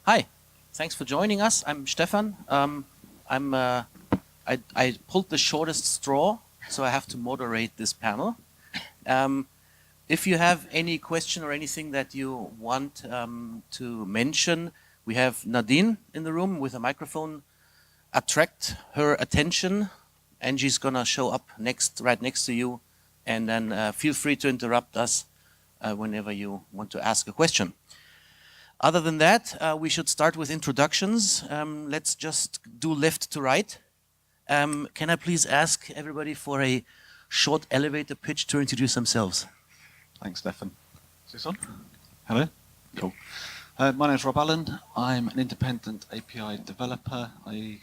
Hi, thanks for joining us. I'm Stefan. I pulled the shortest straw, so I have to moderate this panel. If you have any question or anything that you want to mention, we have Nadine in the room with a microphone. Attract her attention. Angie's gonna show up right next to you, and then feel free to interrupt us whenever you want to ask a question. Other than that, we should start with introductions. Let's just do left to right. Can I please ask everybody for a short elevator pitch to introduce themselves? Thanks, Stefan. Is this on? Hello? Cool. My name is Rob Allen. I'm an independent API developer. I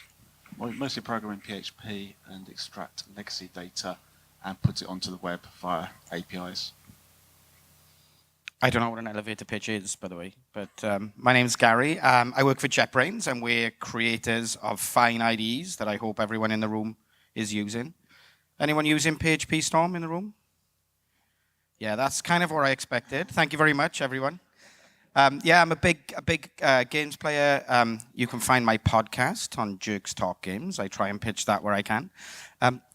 mostly program in PHP and extract legacy data and put it onto the web via APIs. I don't know what an elevator pitch is, by the way, but my name's Gary. I work for JetBrains, and we're creators of fine IDEs that I hope everyone in the room is using. Anyone using PHP Storm in the room? Yeah, that's kind of what I expected. Thank you very much, everyone. Yeah, I'm a big games player. You can find my podcast on Jerks Talk Games. I try and pitch that where I can.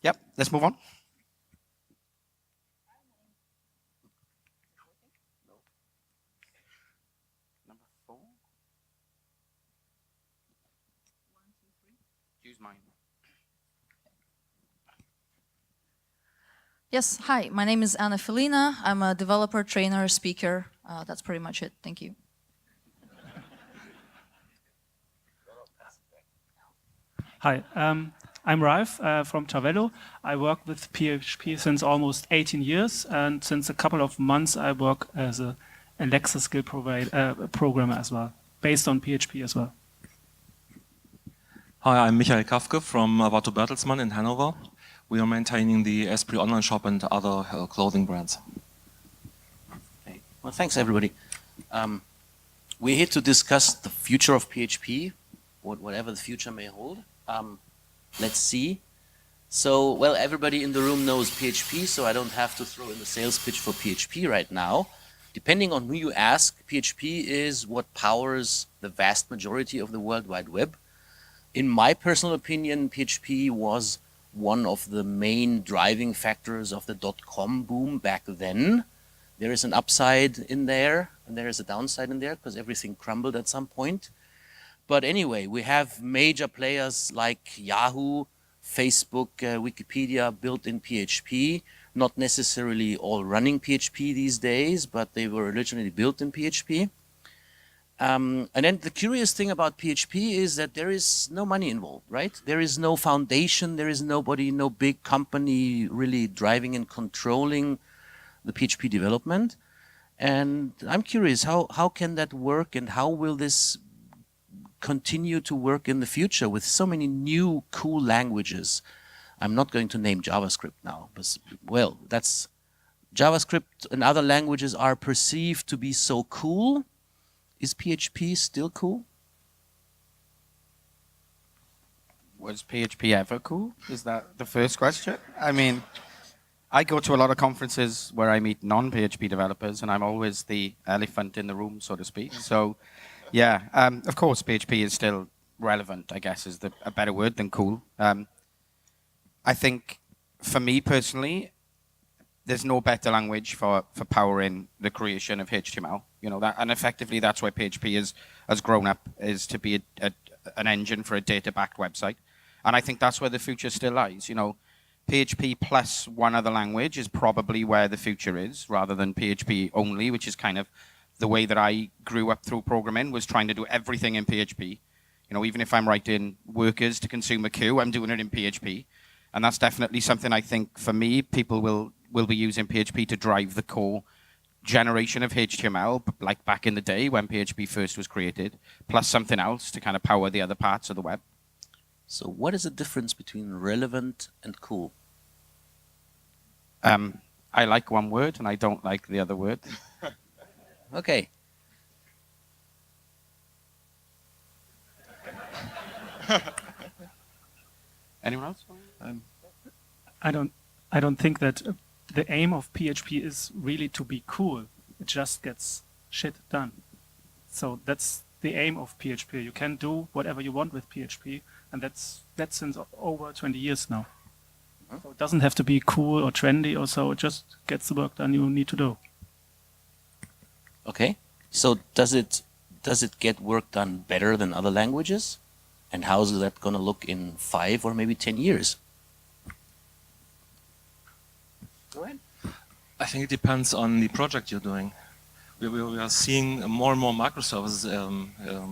Yep, let's move on. Number 4. Use mine. Yes, hi, my name is Anna Filina. I'm a developer, trainer, speaker. That's pretty much it. Thank you. Hi, I'm Ralf from Travello. I work with PHP since almost 18 years, and since a couple of months I work as a Alexa skill programmer as well, based on PHP as well. Hi, I'm Michael Kafke from Arvato Bertelsmann in Hanover. We are maintaining the Esprit online shop and other clothing brands. Okay. Well, thanks everybody. We're here to discuss the future of PHP, whatever the future may hold. Let's see. So, well, everybody in the room knows PHP, so I don't have to throw in the sales pitch for PHP right now. Depending on who you ask, PHP is what powers the vast majority of the World Wide Web. In my personal opinion, PHP was one of the main driving factors of the .com boom back then. There is an upside in there, and there is a downside in there, because everything crumbled at some point. But anyway, we have major players like Yahoo, Facebook, Wikipedia built in PHP, not necessarily all running PHP these days, but they were originally built in PHP. And then the curious thing about PHP is that there is no money involved, right? There is no foundation, there is nobody, no big company really driving and controlling the PHP development. And I'm curious, how can that work, and how will this continue to work in the future with so many new cool languages? I'm not going to name JavaScript now, but well, that's JavaScript and other languages are perceived to be so cool. Is PHP still cool? Was PHP ever cool? Is that the first question? I mean, I go to a lot of conferences where I meet non-PHP developers, and I'm always the elephant in the room, so to speak. So, yeah, of course, PHP is still relevant, I guess, is a better word than cool. I think, for me personally, there's no better language for powering the creation of HTML. You know that, and effectively that's why PHP has grown up, is to be an engine for a data-backed website, and I think that's where the future still lies. You know, PHP plus one other language is probably where the future is, rather than PHP only, which is kind of the way that I grew up through programming, was trying to do everything in PHP. You know, even if I'm writing workers to consumer queue, I'm doing it in PHP, and that's definitely something I think for me people will be using PHP to drive the core generation of HTML, like back in the day when PHP first was created, plus something else to kind of power the other parts of the web. So what is the difference between relevant and cool? I like one word and I don't like the other word. Okay. Anyone else? I don't think that the aim of PHP is really to be cool. It just gets shit done. So that's the aim of PHP. You can do whatever you want with PHP, and that's since over 20 years now. So it doesn't have to be cool or trendy or so. It just gets the work done you need to do. Okay. So does it get work done better than other languages? And how is that going to look in 5 or maybe 10 years? Go ahead. I think it depends on the project you're doing. We are seeing more and more microservices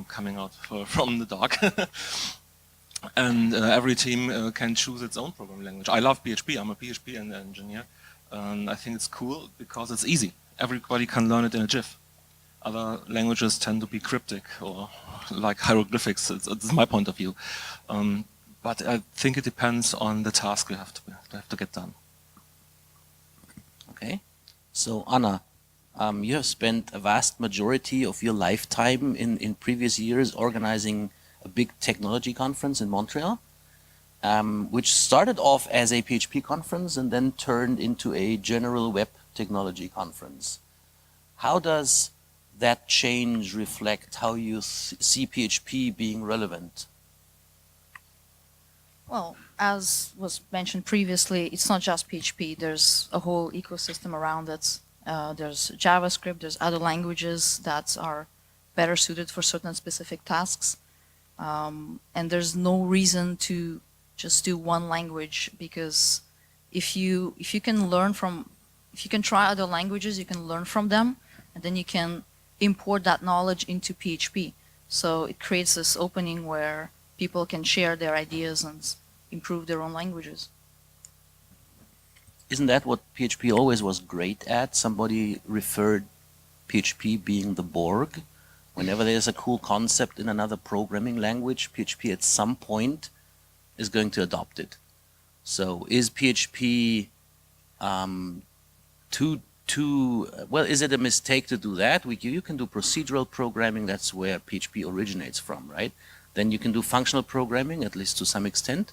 coming out from the dark. And every team can choose its own programming language. I love PHP. I'm a PHP engineer. And I think it's cool because it's easy. Everybody can learn it in a jiff. Other languages tend to be cryptic or like hieroglyphics. It's my point of view. But I think it depends on the task you have to get done. Okay. So Anna, you have spent a vast majority of your lifetime in previous years organizing a big technology conference in Montreal, which started off as a PHP conference and then turned into a general web technology conference. How does that change reflect how you see PHP being relevant? Well, as was mentioned previously, it's not just PHP. There's a whole ecosystem around it. There's JavaScript, there's other languages that are better suited for certain specific tasks. And there's no reason to just do one language, because if you can try other languages, you can learn from them, and then you can import that knowledge into PHP. So it creates this opening where people can share their ideas and improve their own languages. Isn't that what PHP always was great at? Somebody referred PHP being the Borg. Whenever there's a cool concept in another programming language, PHP at some point is going to adopt it. So is PHP is it a mistake to do that? You can do procedural programming, that's where PHP originates from, right? Then you can do functional programming, at least to some extent.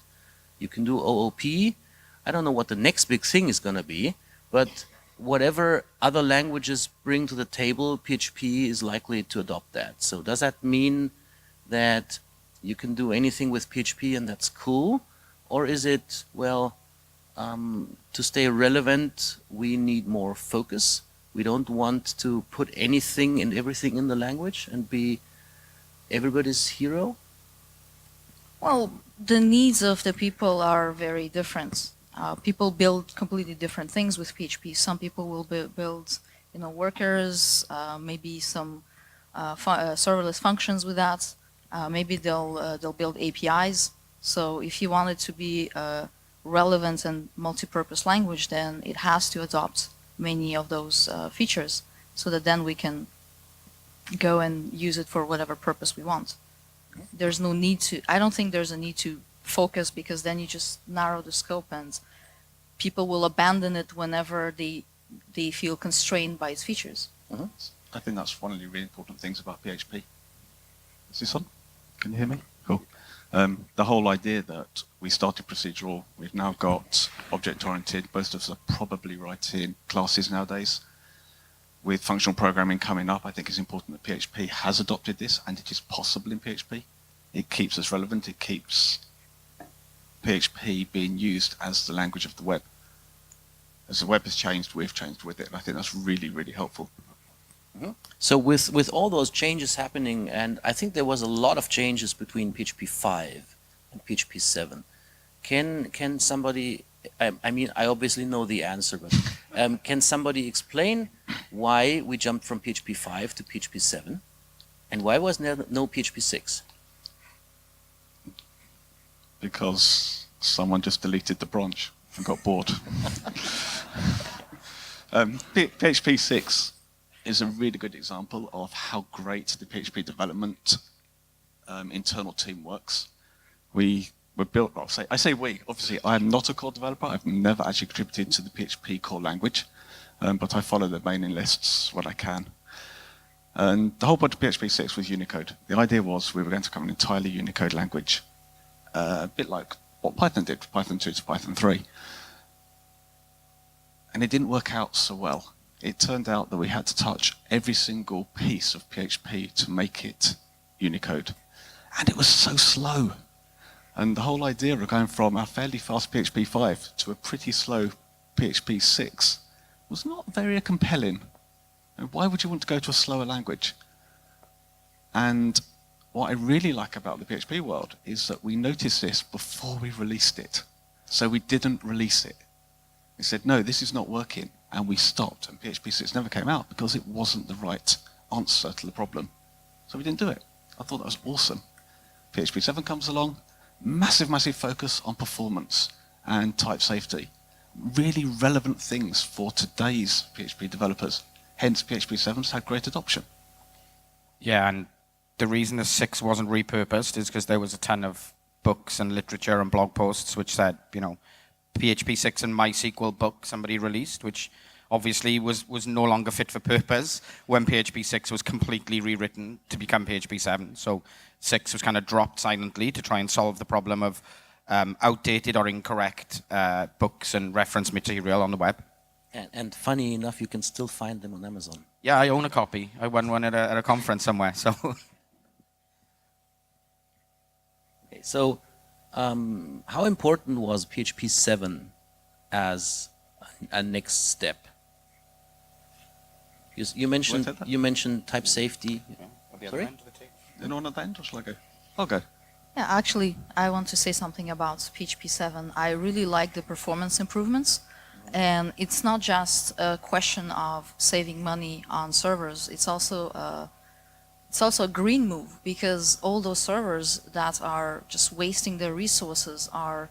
You can do OOP. I don't know what the next big thing is going to be, but whatever other languages bring to the table, PHP is likely to adopt that. So does that mean that you can do anything with PHP and that's cool? Or is it, well, to stay relevant, we need more focus. We don't want to put anything and everything in the language and be everybody's hero? Well, the needs of the people are very different. People build completely different things with PHP. Some people will build, workers, maybe some serverless functions with that. Maybe they'll build APIs. So if you want it to be a relevant and multi-purpose language, then it has to adopt many of those features, so that then we can go and use it for whatever purpose we want. There's no need to, I don't think there's a need to focus, because then you just narrow the scope and people will abandon it whenever they feel constrained by its features. Mm-hmm. I think that's one of the really important things about PHP. Is this on? Can you hear me? Cool. The whole idea that we started procedural, we've now got object-oriented, most of us are probably writing classes nowadays. With functional programming coming up, I think it's important that PHP has adopted this, and it is possible in PHP. It keeps us relevant, it keeps PHP being used as the language of the web. As the web has changed, we've changed with it, and I think that's really, really helpful. Mm-hmm. So with all those changes happening, and I think there was a lot of changes between PHP 5 and PHP 7. Can somebody, I mean, I obviously know the answer, but can somebody explain why we jumped from PHP 5 to PHP 7? And why was there no PHP 6? Because someone just deleted the branch and got bored. PHP 6 is a really good example of how great the PHP development internal team works. We were built, I say we, obviously I'm not a core developer, I've never actually contributed to the PHP core language, but I follow the mailing lists when I can. And the whole point of PHP 6 was Unicode. The idea was we were going to become an entirely Unicode language, a bit like what Python did, Python 2 to Python 3. And it didn't work out so well. It turned out that we had to touch every single piece of PHP to make it Unicode. And it was so slow. And the whole idea of going from a fairly fast PHP 5 to a pretty slow PHP 6 was not very compelling. And why would you want to go to a slower language? And what I really like about the PHP world is that we noticed this before we released it. So we didn't release it. We said, no, this is not working. And we stopped. And PHP 6 never came out because it wasn't the right answer to the problem. So we didn't do it. I thought that was awesome. PHP 7 comes along, massive, massive focus on performance and type safety. Really relevant things for today's PHP developers. Hence, PHP 7's had great adoption. Yeah, and the reason the 6 wasn't repurposed is because there was a ton of books and literature and blog posts which said, you know, PHP 6 and MySQL book somebody released, which obviously was no longer fit for purpose when PHP 6 was completely rewritten to become PHP 7. So 6 was kind of dropped silently to try and solve the problem of outdated or incorrect books and reference material on the web. And funny enough, you can still find them on Amazon. Yeah, I own a copy. I won one at a conference somewhere. So, Okay, so how important was PHP 7 as a next step? You mentioned type safety. Sorry? Anyone at the end, or shall I go? I'll go. Yeah, actually, I want to say something about PHP 7. I really like the performance improvements. And it's not just a question of saving money on servers. It's also a green move, because all those servers that are just wasting their resources are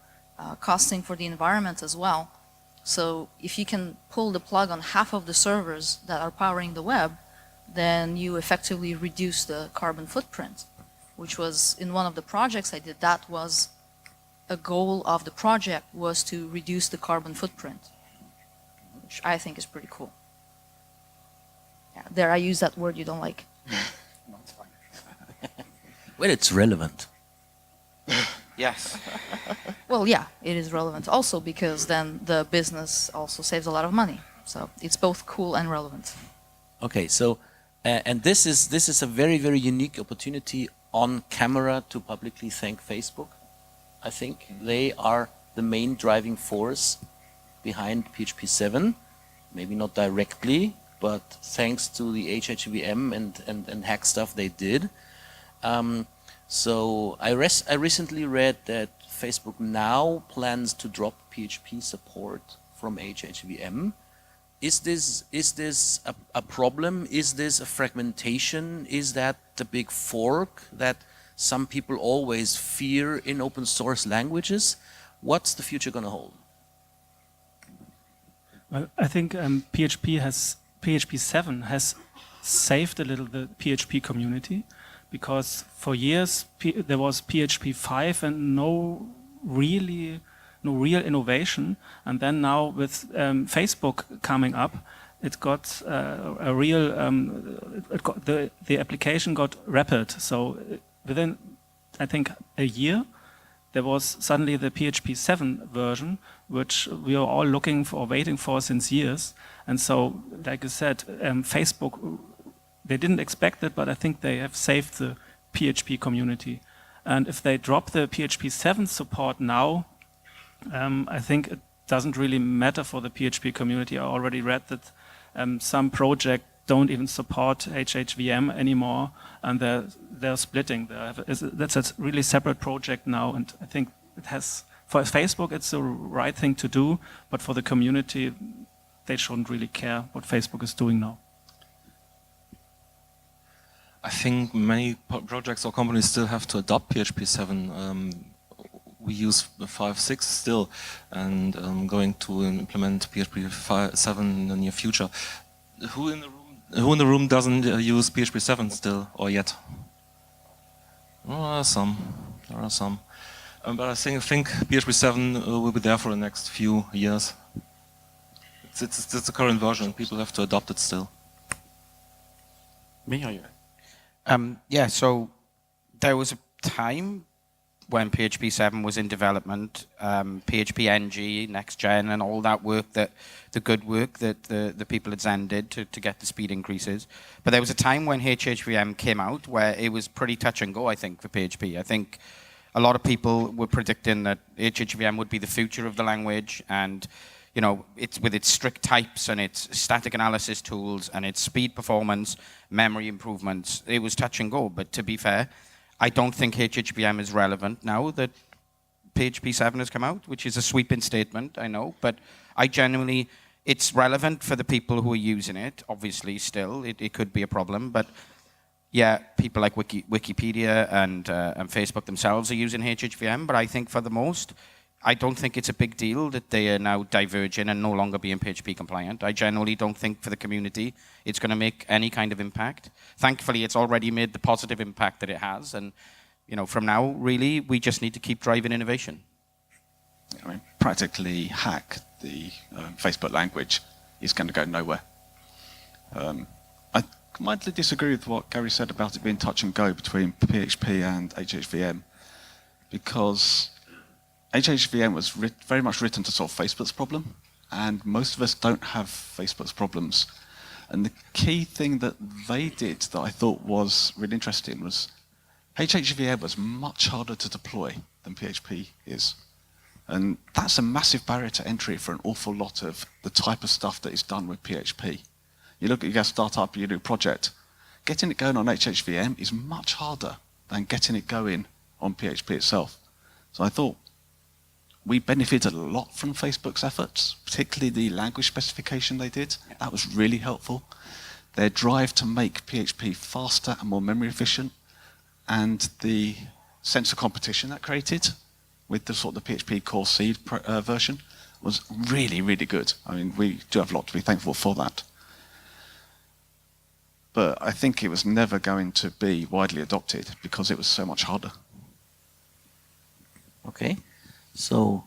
costing for the environment as well. So if you can pull the plug on half of the servers that are powering the web, then you effectively reduce the carbon footprint, which was in one of the projects I did. That was a goal of the project, was to reduce the carbon footprint, which I think is pretty cool. Yeah, there I use that word you don't like. Well, it's relevant. yes. Well, yeah, it is relevant also because then the business also saves a lot of money. So it's both cool and relevant. Okay, so and this is a very, very unique opportunity on camera to publicly thank Facebook. I think they are the main driving force behind PHP 7, maybe not directly, but thanks to the HHVM and hack stuff they did. So I recently read that Facebook now plans to drop PHP support from HHVM. Is this a problem? Is this a fragmentation? Is that the big fork that some people always fear in open source languages? What's the future going to hold? Well, I think PHP 7 has saved a little the PHP community, because for years there was PHP 5 and no real innovation, and then now with Facebook coming up, it got a real the application got rapid. So within, I think, a year, there was suddenly the PHP 7 version, which we are all looking for, waiting for since years. And so, like I said, Facebook, they didn't expect it, but I think they have saved the PHP community. And if they drop the PHP 7 support now, I think it doesn't really matter for the PHP community. I already read that some projects don't even support HHVM anymore, and they're splitting. That's a really separate project now, and I think it has, for Facebook, it's the right thing to do, but for the community, they shouldn't really care what Facebook is doing now. I think many projects or companies still have to adopt PHP 7. We use 5.6 still, and going to implement PHP 7 in the near future. Who in the room doesn't use PHP 7 still, or yet? Oh, there are some. But I think PHP 7 will be there for the next few years. It's the current version. People have to adopt it still. Me or you? Yeah, so there was a time when PHP 7 was in development, PHP NG, Next Gen, and all that work, the good work that the people at Zen did to get the speed increases. But there was a time when HHVM came out where it was pretty touch and go, I think, for PHP. I think a lot of people were predicting that HHVM would be the future of the language, and you know, it's with its strict types and its static analysis tools and its speed performance, memory improvements, it was touch and go. But to be fair, I don't think HHVM is relevant now that PHP 7 has come out, which is a sweeping statement, I know, but I genuinely, it's relevant for the people who are using it, obviously still, it could be a problem, but yeah, people like Wikipedia and Facebook themselves are using HHVM, but I think for the most, I don't think it's a big deal that they are now diverging and no longer being PHP compliant. I generally don't think for the community it's going to make any kind of impact. Thankfully, it's already made the positive impact that it has, and you know, from now, really, we just need to keep driving innovation. I mean, practically hack the Facebook language is going to go nowhere. I mildly disagree with what Gary said about it being touch and go between PHP and HHVM, because HHVM was very much written to solve Facebook's problem, and most of us don't have Facebook's problems. And the key thing that they did that I thought was really interesting was HHVM was much harder to deploy than PHP is. And that's a massive barrier to entry for an awful lot of the type of stuff that is done with PHP. You look at your startup, your new project, getting it going on HHVM is much harder than getting it going on PHP itself. So I thought we benefited a lot from Facebook's efforts, particularly the language specification they did. That was really helpful. Their drive to make PHP faster and more memory efficient, and the sense of competition that created with the sort of the PHP core seed version was really, really good. I mean, we do have a lot to be thankful for that. But I think it was never going to be widely adopted because it was so much harder. Okay. So,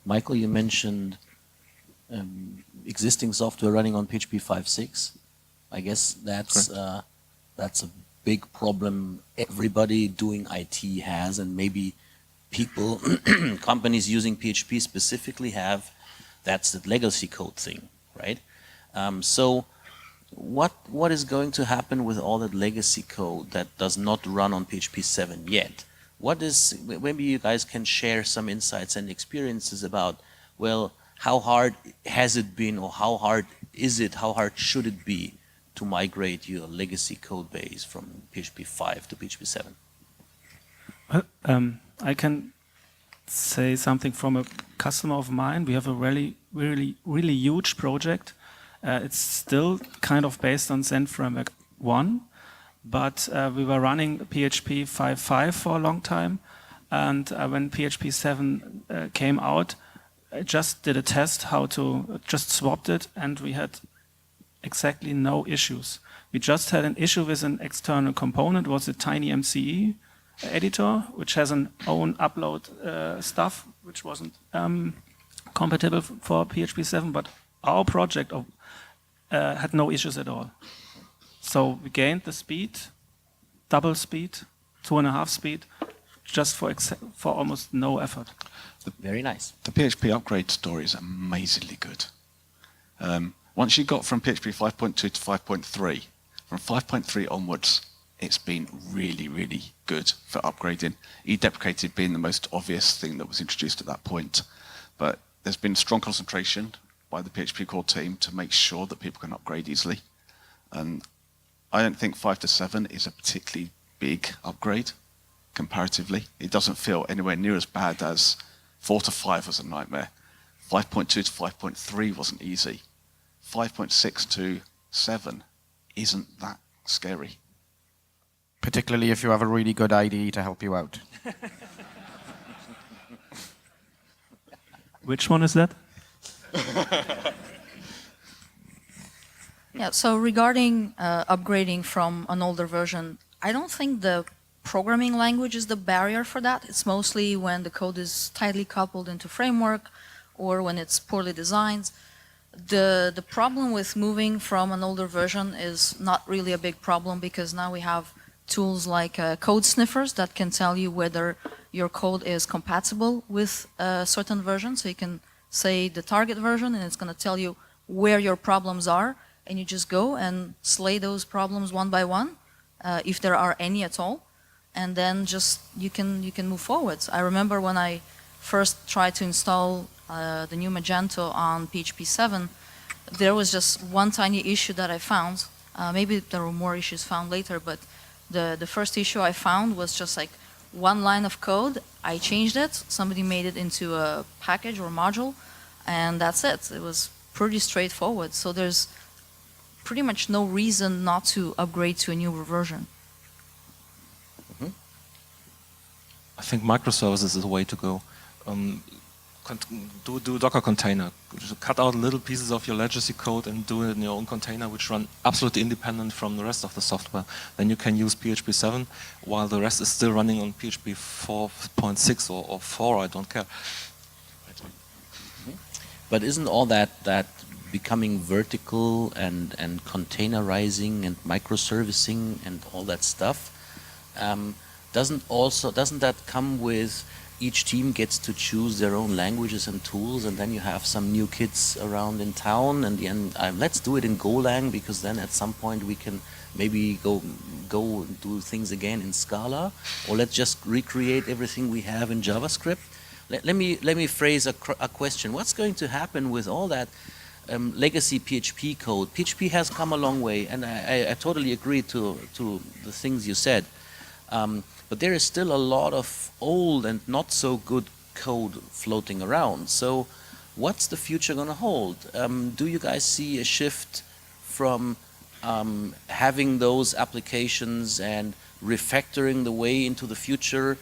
Michael, you mentioned existing software running on PHP 5.6. I guess that's a big problem everybody doing IT has, and maybe people, companies using PHP specifically have. That's the legacy code thing, right? So, what is going to happen with all that legacy code that does not run on PHP 7 yet? What is, maybe you guys can share some insights and experiences about, well, how hard has it been, or how hard is it, how hard should it be to migrate your legacy code base from PHP 5 to PHP 7? I can say something from a customer of mine. We have a really huge project. It's still kind of based on Zen Framework 1. But we were running PHP 5.5 for a long time, and when PHP 7 came out, I just did a test just swapped it, and we had exactly no issues. We just had an issue with an external component, was a tiny MCE editor, which has an own upload stuff, which wasn't compatible for PHP 7, but our project had no issues at all. So we gained the speed, double speed, 2.5 speed, just for almost no effort. Very nice. The PHP upgrade story is amazingly good. Once you got from PHP 5.2 to 5.3, from 5.3 onwards, it's been really, really good for upgrading. E-deprecated being the most obvious thing that was introduced at that point. But there's been strong concentration by the PHP core team to make sure that people can upgrade easily. And I don't think 5 to 7 is a particularly big upgrade comparatively. It doesn't feel anywhere near as bad as 4 to 5 was a nightmare. 5.2 to 5.3 wasn't easy. 5.6 to 7 isn't that scary. Particularly if you have a really good IDE to help you out. Which one is that? Yeah, so regarding upgrading from an older version, I don't think the programming language is the barrier for that. It's mostly when the code is tightly coupled into framework or when it's poorly designed. The problem with moving from an older version is not really a big problem because now we have tools like code sniffers that can tell you whether your code is compatible with a certain version. So you can say the target version, and it's going to tell you where your problems are, and you just go and slay those problems one by one, if there are any at all, and then just you can move forward. I remember when I first tried to install the new Magento on PHP 7, there was just one tiny issue that I found. Maybe there were more issues found later, but the first issue I found was just like one line of code. I changed it, somebody made it into a package or module, and that's it. It was pretty straightforward. So there's pretty much no reason not to upgrade to a newer version. I think microservices is the way to go. Do Docker container. Just cut out little pieces of your legacy code and do it in your own container, which run absolutely independent from the rest of the software. Then you can use PHP 7 while the rest is still running on PHP 4.6 or 4, I don't care. But isn't all that becoming vertical and containerizing and microservicing and all that stuff, doesn't that come with each team gets to choose their own languages and tools, and then you have some new kids around in town, and let's do it in Golang, because then at some point we can maybe go and do things again in Scala, or let's just recreate everything we have in JavaScript. Let me phrase a question. What's going to happen with all that legacy PHP code? PHP has come a long way, and I totally agree to the things you said. But there is still a lot of old and not so good code floating around. So what's the future going to hold? Do you guys see a shift from having those applications and refactoring the way into the future?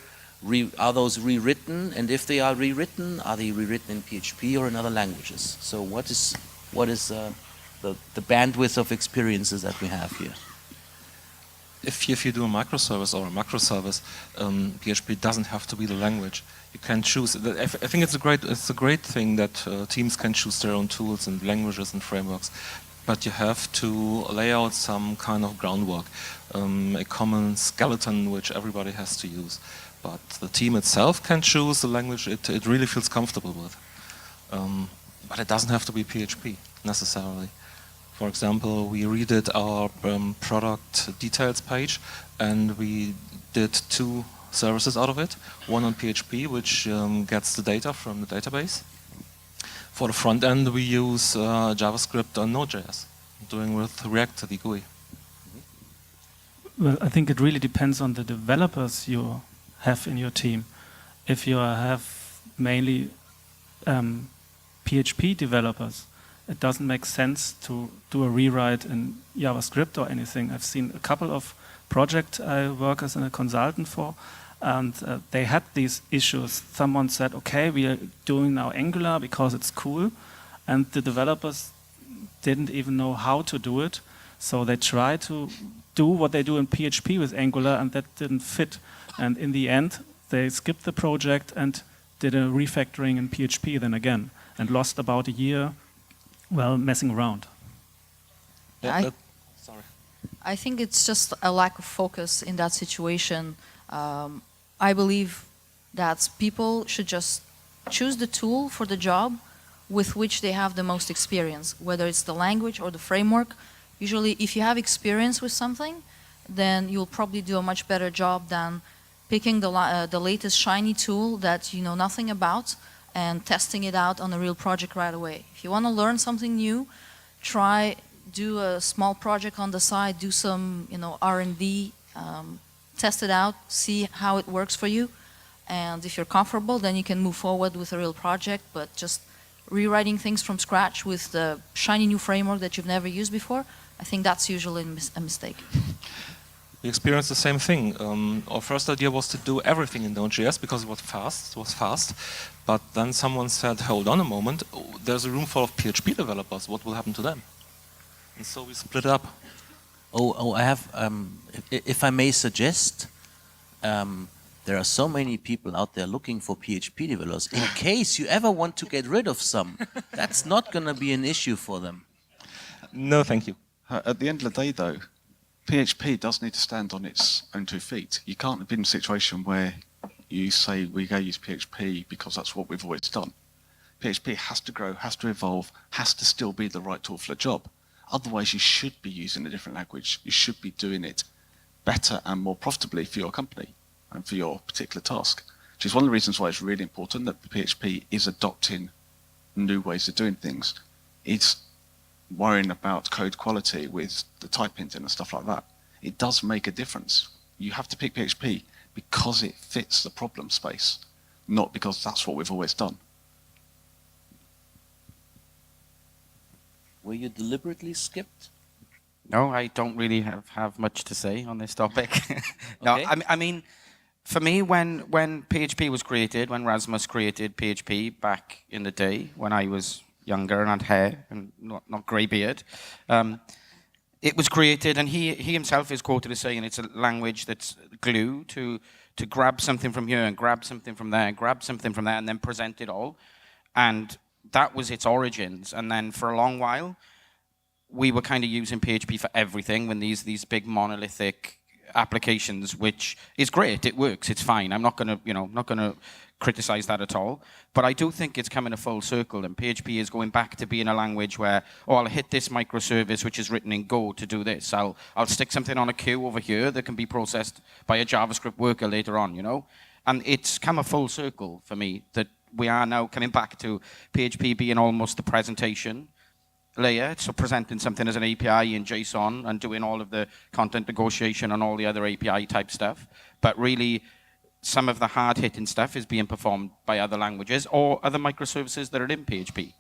Are those rewritten? And if they are rewritten in PHP or in other languages? So what is the bandwidth of experiences that we have here? If you do a microservice or a macroservice, PHP doesn't have to be the language. You can choose. I think it's a great thing that teams can choose their own tools and languages and frameworks, but you have to lay out some kind of groundwork, a common skeleton which everybody has to use. But the team itself can choose the language it really feels comfortable with. But it doesn't have to be PHP necessarily. For example, we redid our product details page, and we did 2 services out of it. One on PHP, which gets the data from the database. For the front end, we use JavaScript and Node.js, doing with React, the GUI. Well, I think it really depends on the developers you have in your team. If you have mainly PHP developers, it doesn't make sense to do a rewrite in JavaScript or anything. I've seen a couple of projects I work as a consultant for, and they had these issues. Someone said, okay, we are doing now Angular because it's cool, and the developers didn't even know how to do it, so they tried to do what they do in PHP with Angular, and that didn't fit. And in the end, they skipped the project and did a refactoring in PHP then again, and lost about a year messing around. Sorry. I think it's just a lack of focus in that situation. I believe that people should just choose the tool for the job with which they have the most experience, whether it's the language or the framework. Usually, if you have experience with something, then you'll probably do a much better job than picking the latest shiny tool that you know nothing about and testing it out on a real project right away. If you want to learn something new, do a small project on the side, do some R&D, test it out, see how it works for you, and if you're comfortable, then you can move forward with a real project. But just rewriting things from scratch with the shiny new framework that you've never used before, I think that's usually a mistake. We experienced the same thing. Our first idea was to do everything in Node.js because it was fast. But then someone said, hold on a moment, there's a room full of PHP developers. What will happen to them? And so we split up. I have, if I may suggest, there are so many people out there looking for PHP developers. In case you ever want to get rid of some, that's not going to be an issue for them. No, thank you. At the end of the day, though, PHP does need to stand on its own 2 feet. You can't be in a situation where You say we go use PHP because that's what we've always done. PHP has to grow, has to evolve, has to still be the right tool for the job. Otherwise, you should be using a different language. You should be doing it better and more profitably for your company and for your particular task, which is one of the reasons why it's really important that PHP is adopting new ways of doing things. It's worrying about code quality with the type hinting and stuff like that. It does make a difference. You have to pick PHP because it fits the problem space, not because that's what we've always done. Were you deliberately skipped? No, I don't really have much to say on this topic. No, Okay. I mean, for me, when PHP was created, when Rasmus created PHP back in the day, when I was younger and had hair and not grey beard, it was created, and he himself is quoted as saying it's a language that's glue to grab something from here and grab something from there, and grab something from there, and then present it all. And that was its origins. And then for a long while, we were kind of using PHP for everything when these big monolithic applications, which is great, it works, it's fine. I'm not gonna criticize that at all. But I do think it's coming a full circle, and PHP is going back to being a language where, oh, I'll hit this microservice which is written in Go to do this. I'll stick something on a queue over here that can be processed by a JavaScript worker later on, you know? And it's come a full circle for me that we are now coming back to PHP being almost the presentation layer, so presenting something as an API in JSON and doing all of the content negotiation and all the other API type stuff. But really, some of the hard-hitting stuff is being performed by other languages or other microservices that are in PHP.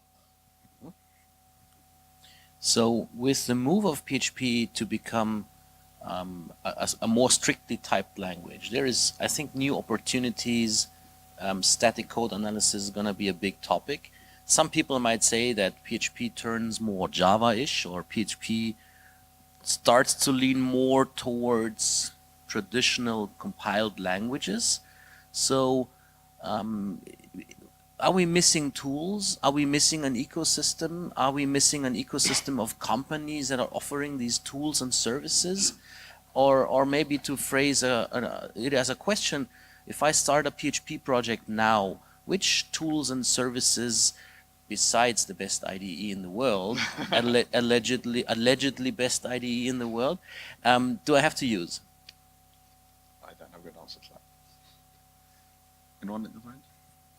So with the move of PHP to become a more strictly typed language, there is, I think, new opportunities. Static code analysis is going to be a big topic. Some people might say that PHP turns more Java-ish, or PHP starts to lean more towards traditional compiled languages. So are we missing tools? Are we missing an ecosystem? Are we missing an ecosystem of companies that are offering these tools and services? Or maybe to phrase it as a question, if I start a PHP project now, which tools and services, besides the best IDE in the world, allegedly best IDE in the world, do I have to use? I don't have a good answer to that. Anyone at the moment?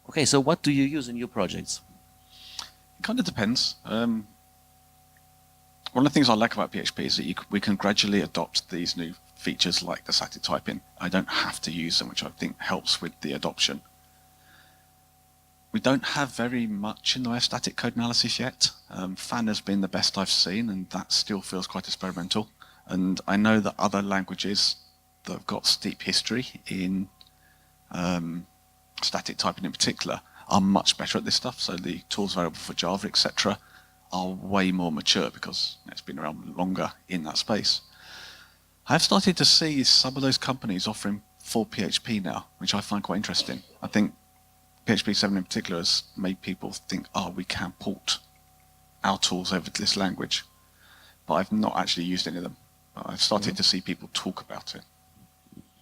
Okay, so what do you use in your projects? It kind of depends. One of the things I like about PHP is that we can gradually adopt these new features like the static typing. I don't have to use them, which I think helps with the adoption. We don't have very much in the way of static code analysis yet. Fan has been the best I've seen, and that still feels quite experimental. And I know that other languages that have got steep history in static typing in particular are much better at this stuff. So the tools available for Java, etc., are way more mature because it's been around longer in that space. I've started to see some of those companies offering full PHP now, which I find quite interesting. I think PHP 7 in particular has made people think, oh, we can port our tools over to this language. But I've not actually used any of them. But I've started to see people talk about it.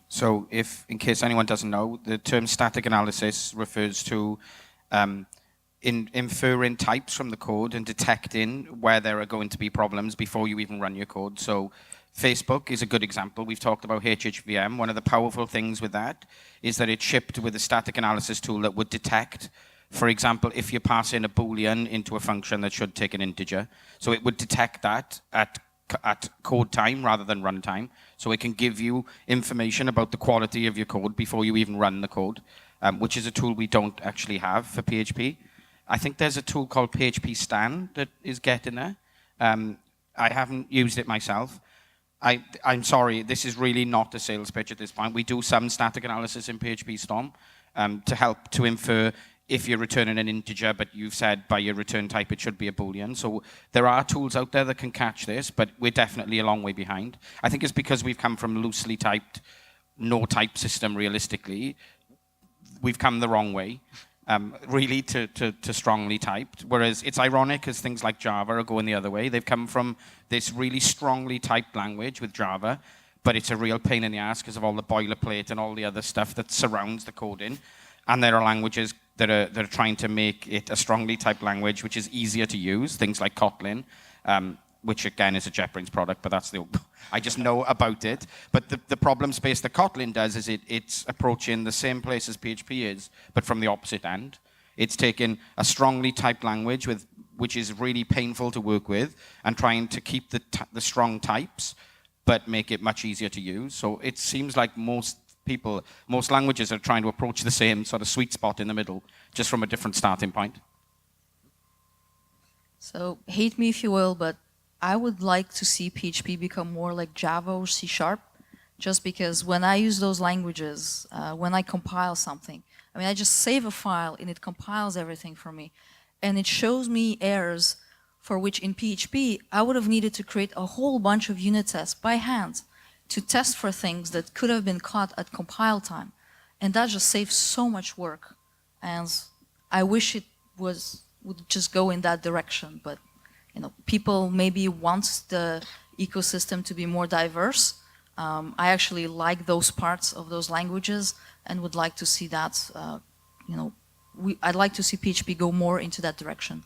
So if, in case anyone doesn't know, the term static analysis refers to inferring types from the code and detecting where there are going to be problems before you even run your code. So Facebook is a good example. We've talked about HHVM. One of the powerful things with that is that it's shipped with a static analysis tool that would detect, for example, if you pass in a Boolean into a function that should take an integer. So it would detect that at code time rather than runtime. So it can give you information about the quality of your code before you even run the code, which is a tool we don't actually have for PHP. I think there's a tool called PHP Stan that is getting there. I haven't used it myself. I'm sorry, this is really not a sales pitch at this point. We do some static analysis in PHP Storm to help to infer if you're returning an integer, but you've said by your return type it should be a Boolean. So there are tools out there that can catch this, but we're definitely a long way behind. I think it's because we've come from loosely typed, no type system realistically. We've come the wrong way. Really to strongly typed, whereas it's ironic as things like Java are going the other way. They've come from this really strongly typed language with Java, but it's a real pain in the ass because of all the boilerplate and all the other stuff that surrounds the coding. And there are languages that are trying to make it a strongly typed language, which is easier to use, things like Kotlin, which again is a JetBrains product, but that's I just know about it. But the problem space that Kotlin does is it's approaching the same place as PHP is, but from the opposite end. It's taking a strongly typed language which is really painful to work with, and trying to keep the strong types, but make it much easier to use. So it seems like most languages are trying to approach the same sort of sweet spot in the middle, just from a different starting point. So hate me if you will, but I would like to see PHP become more like Java or C#, just because when I use those languages, when I compile something, I mean, I just save a file and it compiles everything for me. And it shows me errors for which in PHP, I would have needed to create a whole bunch of unit tests by hand to test for things that could have been caught at compile time. And that just saves so much work. And I wish it would just go in that direction. But people maybe want the ecosystem to be more diverse. I actually like those parts of those languages and would like to see that, I'd like to see PHP go more into that direction.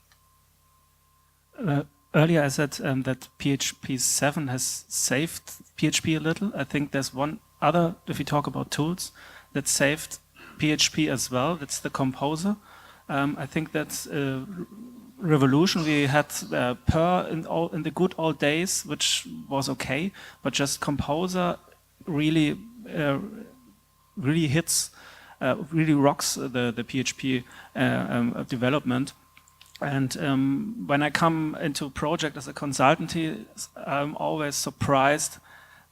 Earlier I said that PHP 7 has saved PHP a little. I think there's one other, if we talk about tools, that saved PHP as well. That's the Composer. I think that's a revolution. We had Perl in the good old days, which was okay, but just Composer really hits, really rocks the PHP development. And when I come into a project as a consultancy, I'm always surprised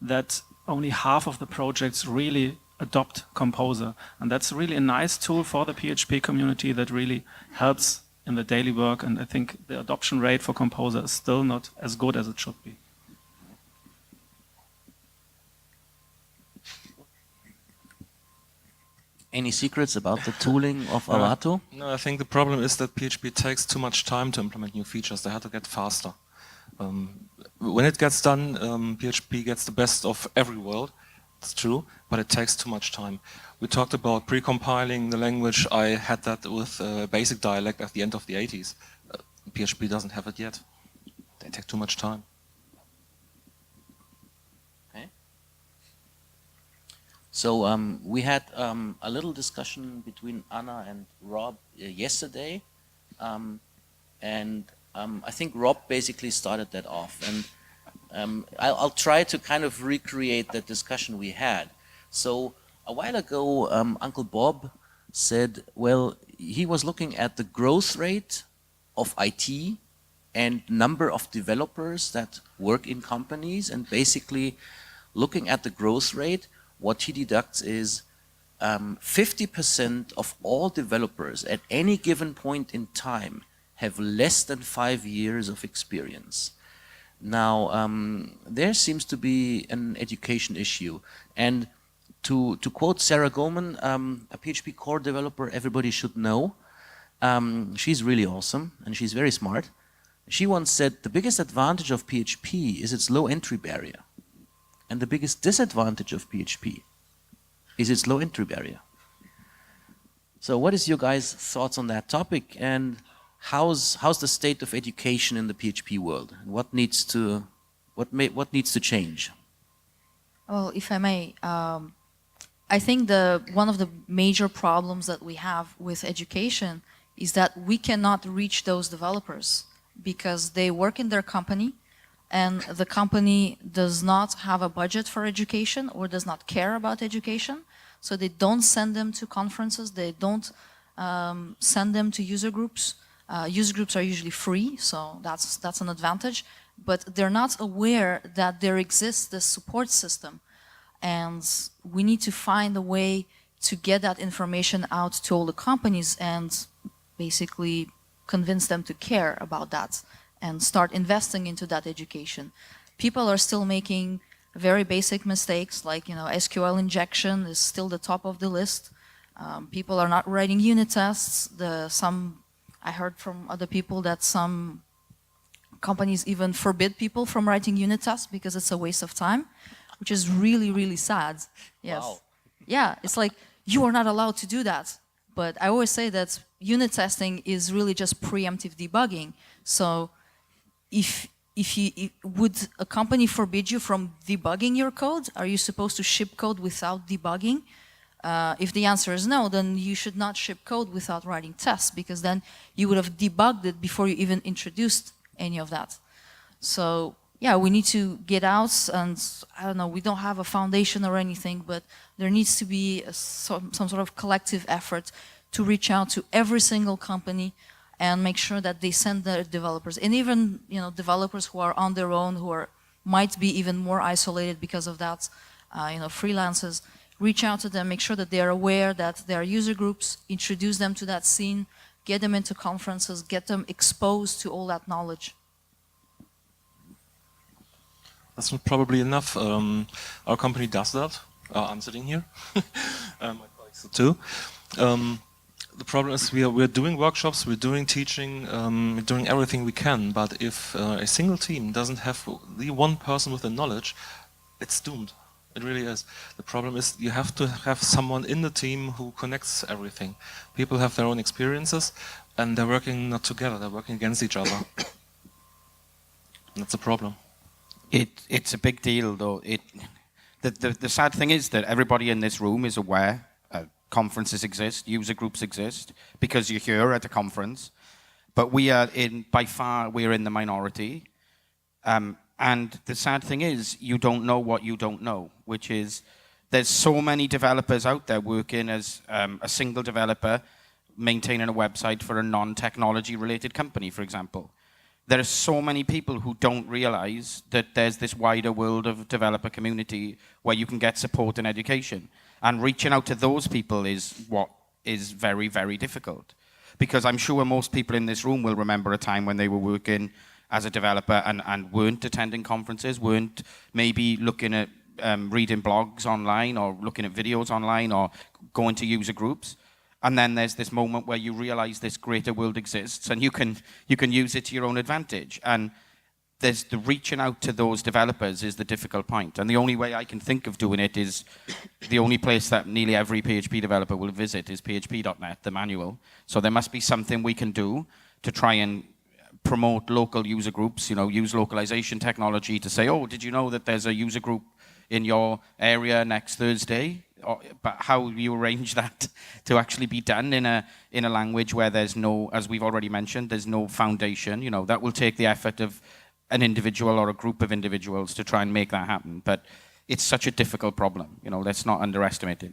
that only half of the projects really adopt Composer. And that's really a nice tool for the PHP community that really helps in the daily work. And I think the adoption rate for Composer is still not as good as it should be. Any secrets about the tooling of Arvato? No, I think the problem is that PHP takes too much time to implement new features. They have to get faster. When it gets done, PHP gets the best of every world. It's true, but it takes too much time. We talked about pre-compiling the language. I had that with basic dialect at the end of the 80s. PHP doesn't have it yet. They take too much time. So we had a little discussion between Anna and Rob yesterday, and I think Rob basically started that off, and I'll try to kind of recreate that discussion we had. So a while ago, Uncle Bob said, well, he was looking at the growth rate of IT and number of developers that work in companies, and basically looking at the growth rate, what he deducts is 50% of all developers at any given point in time have less than 5 years of experience. Now, there seems to be an education issue. And to quote Sarah Goldman, a PHP core developer everybody should know, she's really awesome and she's very smart. She once said, the biggest advantage of PHP is its low entry barrier. And the biggest disadvantage of PHP is its low entry barrier. So what is your guys' thoughts on that topic, and how's the state of education in the PHP world? And what needs to change? Well, if I may, I think one of the major problems that we have with education is that we cannot reach those developers because they work in their company, and the company does not have a budget for education or does not care about education. So they don't send them to conferences, they don't send them to user groups. User groups are usually free, so that's an advantage. But they're not aware that there exists this support system. And we need to find a way to get that information out to all the companies and basically convince them to care about that and start investing into that education. People are still making very basic mistakes, like SQL injection is still the top of the list. People are not writing unit tests. I heard from other people that some companies even forbid people from writing unit tests because it's a waste of time. which is really, really sad. Yes. Wow. Yeah, it's like you are not allowed to do that. But I always say that unit testing is really just preemptive debugging. So if would a company forbid you from debugging your code? Are you supposed to ship code without debugging? If the answer is no, then you should not ship code without writing tests, because then you would have debugged it before you even introduced any of that. So yeah, we need to get out, and I don't know, we don't have a foundation or anything, but there needs to be some sort of collective effort to reach out to every single company and make sure that they send their developers, and even developers who are on their own, who might be even more isolated because of that, freelancers. Reach out to them, make sure that they are aware that there are user groups, introduce them to that scene, get them into conferences, get them exposed to all that knowledge. That's not probably enough. Our company does that. I'm sitting here. My colleagues do too. The problem is we're doing workshops, we're doing teaching, we're doing everything we can, but if a single team doesn't have the one person with the knowledge, it's doomed. It really is. The problem is you have to have someone in the team who connects everything. People have their own experiences, and they're working not together, they're working against each other. That's a problem. It's a big deal, though. The sad thing is that everybody in this room is aware conferences exist, user groups exist, because you're here at a conference. But by far, we're in the minority. And the sad thing is, you don't know what you don't know, which is there's so many developers out there working as a single developer, maintaining a website for a non-technology related company, for example. There are so many people who don't realize that there's this wider world of developer community where you can get support and education. And reaching out to those people is what is very, very difficult. Because I'm sure most people in this room will remember a time when they were working as a developer and weren't attending conferences, weren't maybe looking at reading blogs online or looking at videos online or going to user groups. And then there's this moment where you realize this greater world exists and you can use it to your own advantage. And there's the reaching out to those developers is the difficult point. And the only way I can think of doing it is the only place that nearly every PHP developer will visit is php.net, the manual. So there must be something we can do to try and promote local user groups, use localization technology to say, oh, did you know that there's a user group in your area next Thursday? But how you arrange that to actually be done in a language where there's no, as we've already mentioned, there's no foundation, that will take the effort of an individual or a group of individuals to try and make that happen. But it's such a difficult problem, let's not underestimate it.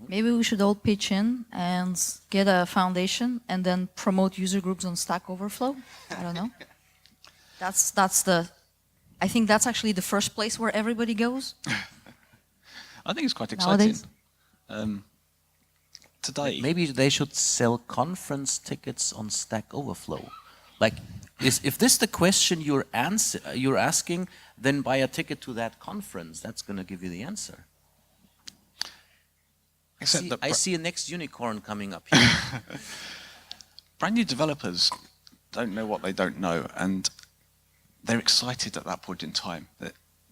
Maybe we should all pitch in and get a foundation and then promote user groups on Stack Overflow. I don't know. I think that's actually the first place where everybody goes. I think it's quite exciting. Nowadays. Today, Maybe they should sell conference tickets on Stack Overflow. Like, if this is the question you're asking, then buy a ticket to that conference. That's going to give you the answer. I see a next unicorn coming up here. brand new developers don't know what they don't know, and they're excited at that point in time.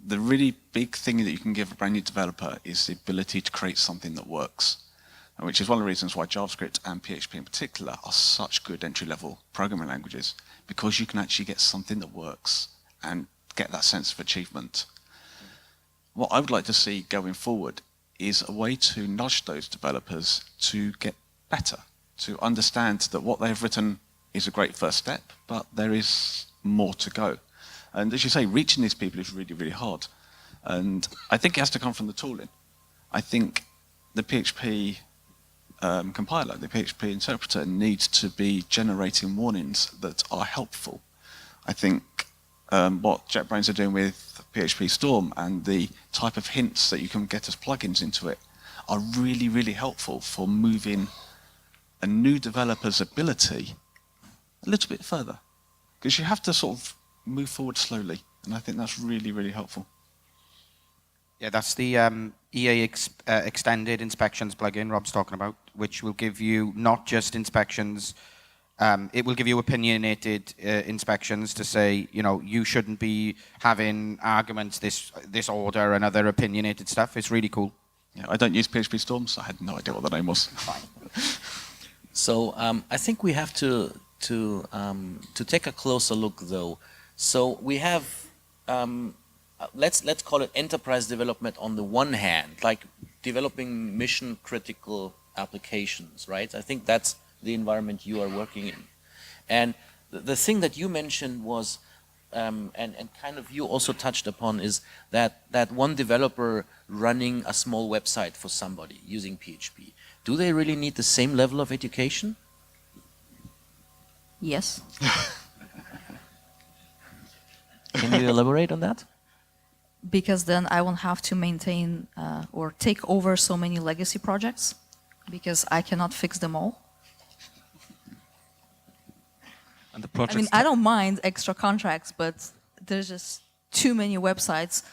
The really big thing that you can give a brand new developer is the ability to create something that works, which is one of the reasons why JavaScript and PHP in particular are such good entry-level programming languages, because you can actually get something that works and get that sense of achievement. What I would like to see going forward is a way to nudge those developers to get better, to understand that what they've written is a great first step, but there is more to go. And as you say, reaching these people is really, really hard. And I think it has to come from the tooling. I think the PHP compiler, the PHP interpreter, needs to be generating warnings that are helpful. I think what JetBrains are doing with PHP Storm and the type of hints that you can get as plugins into it are really, really helpful for moving a new developer's ability a little bit further. Because you have to sort of move forward slowly, and I think that's really, really helpful. Yeah, that's the EA Extended Inspections plugin Rob's talking about, which will give you not just inspections It will give you opinionated inspections to say, you know, you shouldn't be having arguments this order and other opinionated stuff. It's really cool. Yeah, I don't use PHP Storm, so I had no idea what the name was. So I think we have to take a closer look, though. So we have let's call it enterprise development on the one hand, like developing mission critical applications, right? I think that's the environment you are working in. And the thing that you mentioned was, and kind of you also touched upon, is that one developer running a small website for somebody using PHP. Do they really need the same level of education? Yes. Can you elaborate on that? Because then I won't have to maintain or take over so many legacy projects, because I cannot fix them all. And the I project. mean, I don't mind extra contracts, but there's just too many websites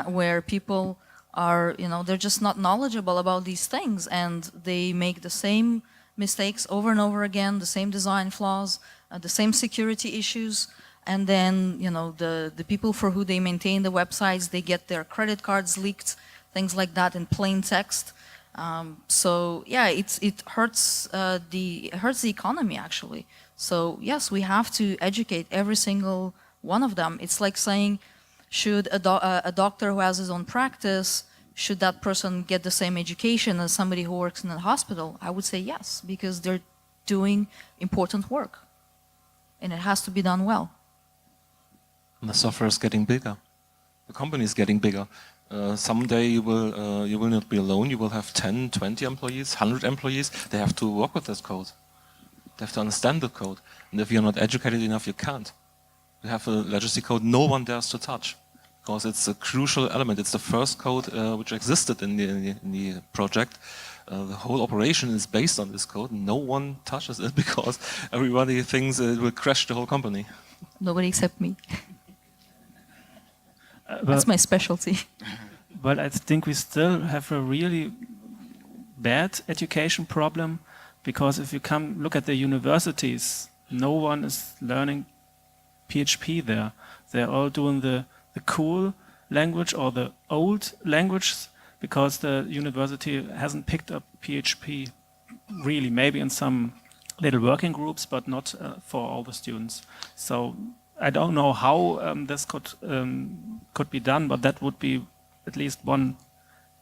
where people are, you know, they're just not knowledgeable about these things, and they make the same mistakes over and over again, the same design flaws, the same security issues, and then, you know, the people for who they maintain the websites, they get their credit cards leaked, things like that in plain text. So yeah, it hurts the economy actually. So yes, we have to educate every single one of them. It's like saying, should a doctor who has his own practice, should that person get the same education as somebody who works in a hospital? I would say yes, because they're doing important work, and it has to be done well. And the software is getting bigger. The company is getting bigger. Someday you will not be alone. You will have 10, 20 employees, 100 employees. They have to work with this code. They have to understand the code. And if you're not educated enough, you can't. You have a legacy code no one dares to touch, because it's a crucial element. It's the first code which existed in the project. The whole operation is based on this code. No one touches it because everybody thinks it will crash the whole company. Nobody except me. That's my specialty. But I think we still have a really bad education problem, because if you look at the universities, no one is learning PHP there. They're all doing the cool language or the old language, because the university hasn't picked up PHP really, maybe in some little working groups, but not for all the students. So I don't know how this could be done, but that would be at least one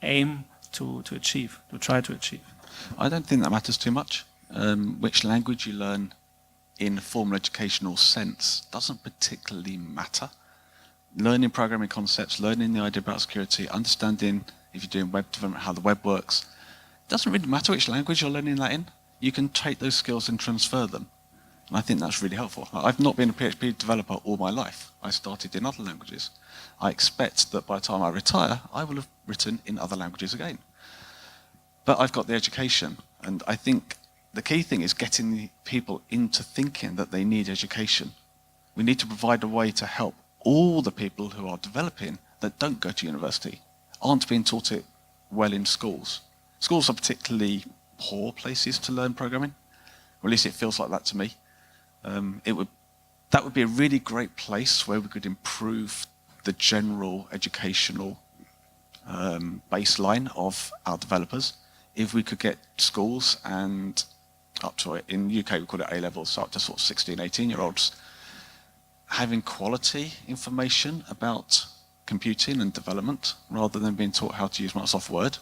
aim to try to achieve. I don't think that matters too much. Which language you learn in a formal educational sense doesn't particularly matter. Learning programming concepts, learning the idea about security, understanding, if you're doing web development, how the web works, it doesn't really matter which language you're learning that in. You can take those skills and transfer them. And I think that's really helpful. I've not been a PHP developer all my life. I started in other languages. I expect that by the time I retire, I will have written in other languages again. But I've got the education, and I think the key thing is getting the people into thinking that they need education. We need to provide a way to help all the people who are developing that don't go to university, aren't being taught it well in schools. Schools are particularly poor places to learn programming, or at least it feels like that to me. That would be a really great place where we could improve the general educational baseline of our developers. If we could get schools and up to, in the UK we call it A-levels, so up to sort of 16, 18-year-olds, having quality information about computing and development, rather than being taught how to use Microsoft Word,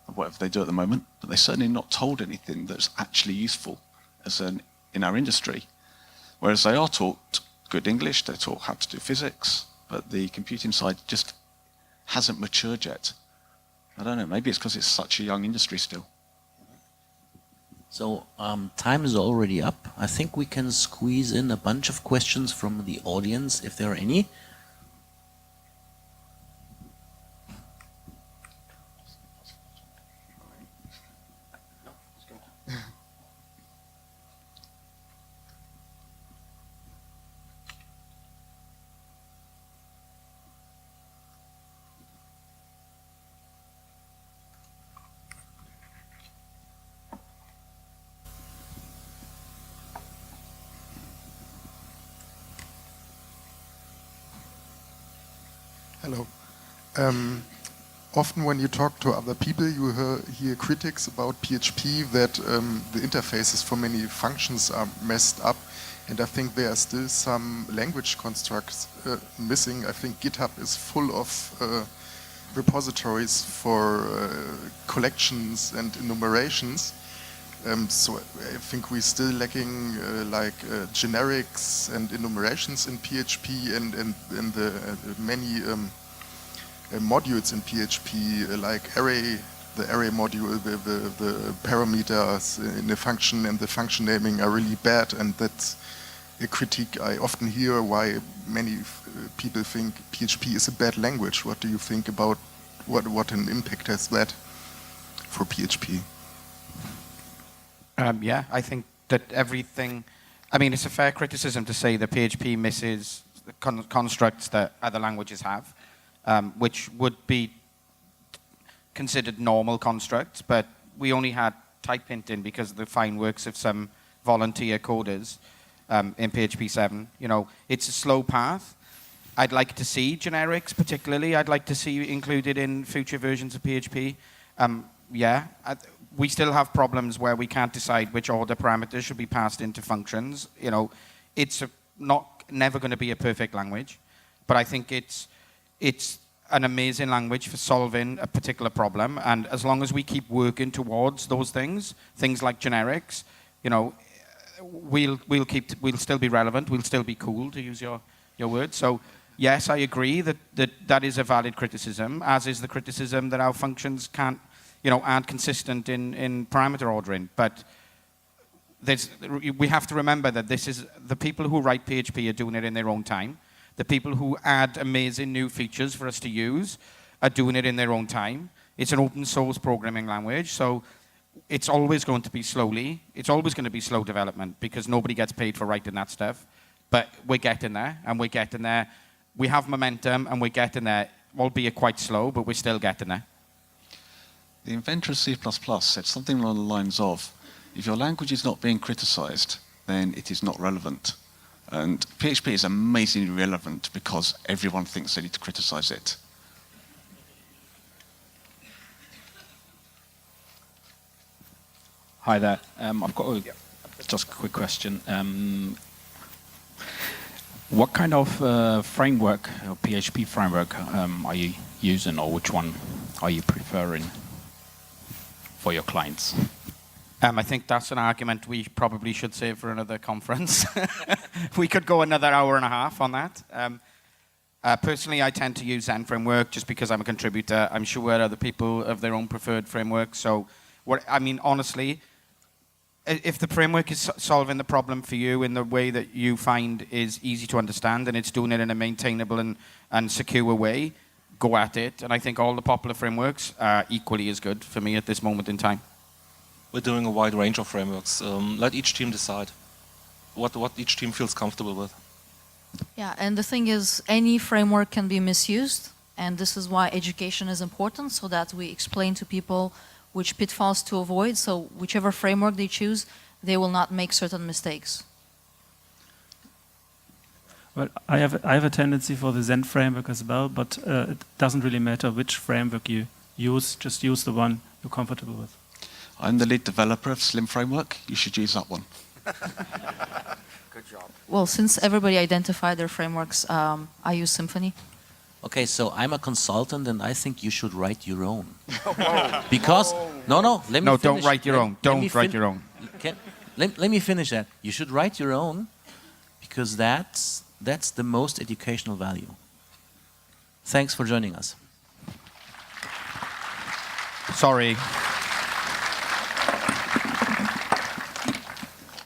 or whatever they do at the moment, but they're certainly not told anything that's actually useful in our industry. Whereas they are taught good English, they're taught how to do physics, but the computing side just hasn't matured yet. I don't know, maybe it's because it's such a young industry still. So time is already up. I think we can squeeze in a bunch of questions from the audience, if there are any. Hello. Often when you talk to other people, you hear critics about PHP that the interfaces for many functions are messed up, and I think there are still some language constructs missing. I think GitHub is full of repositories for collections and enumerations. So I think we're still lacking generics and enumerations in PHP and the many modules in PHP like the array module, the parameters in the function and the function naming are really bad, and that's a critique I often hear why many people think PHP is a bad language. What do you think about what an impact has that for PHP? Yeah, I think that everything, I mean, it's a fair criticism to say that PHP misses the constructs that other languages have, which would be considered normal constructs, but we only had type hinting because of the fine works of some volunteer coders in PHP 7. You know, it's a slow path. I'd like to see generics, particularly. I'd like to see included in future versions of PHP. We still have problems where we can't decide which order parameters should be passed into functions. You know, it's never going to be a perfect language, but I think it's an amazing language for solving a particular problem. And as long as we keep working towards those things like generics, you know, we'll still be relevant. We'll still be cool, to use your word. So yes, I agree that is a valid criticism, as is the criticism that our functions aren't consistent in parameter ordering. But we have to remember that this is the people who write PHP are doing it in their own time. The people who add amazing new features for us to use are doing it in their own time. It's an open source programming language, so it's always going to be it's always going to be slow development because nobody gets paid for writing that stuff. But we're getting there, and we're getting there. We have momentum, and we're getting there, albeit quite slow, but we're still getting there. The inventor of C++ said something along the lines of, if your language is not being criticized, then it is not relevant. And PHP is amazingly relevant because everyone thinks they need to criticize it. Hi there. I've got just a quick question. What kind of framework, or PHP framework, are you using, or which one are you preferring for your clients? I think that's an argument we probably should save for another conference. We could go another hour and a half on that. Personally, I tend to use Zen framework just because I'm a contributor. I'm sure other people have their own preferred framework. So, honestly, if the framework is solving the problem for you in the way that you find is easy to understand and it's doing it in a maintainable and secure way, go at it. And I think all the popular frameworks are equally as good for me at this moment in time. We're doing a wide range of frameworks. Let each team decide what each team feels comfortable with. Yeah, and the thing is, any framework can be misused, and this is why education is important, so that we explain to people which pitfalls to avoid, so whichever framework they choose, they will not make certain mistakes. Well, I have a tendency for the Zen framework as well, but it doesn't really matter which framework you use, just use the one you're comfortable with. I'm the lead developer of Slim Framework. You should use that one. Good job. Well, since everybody identified their frameworks, I use Symfony. Okay, so I'm a consultant, and I think you should write your own. Because let me finish. Don't write your own. Don't write your own. Let me finish that. You should write your own, because that's the most educational value. Thanks for joining us. Sorry.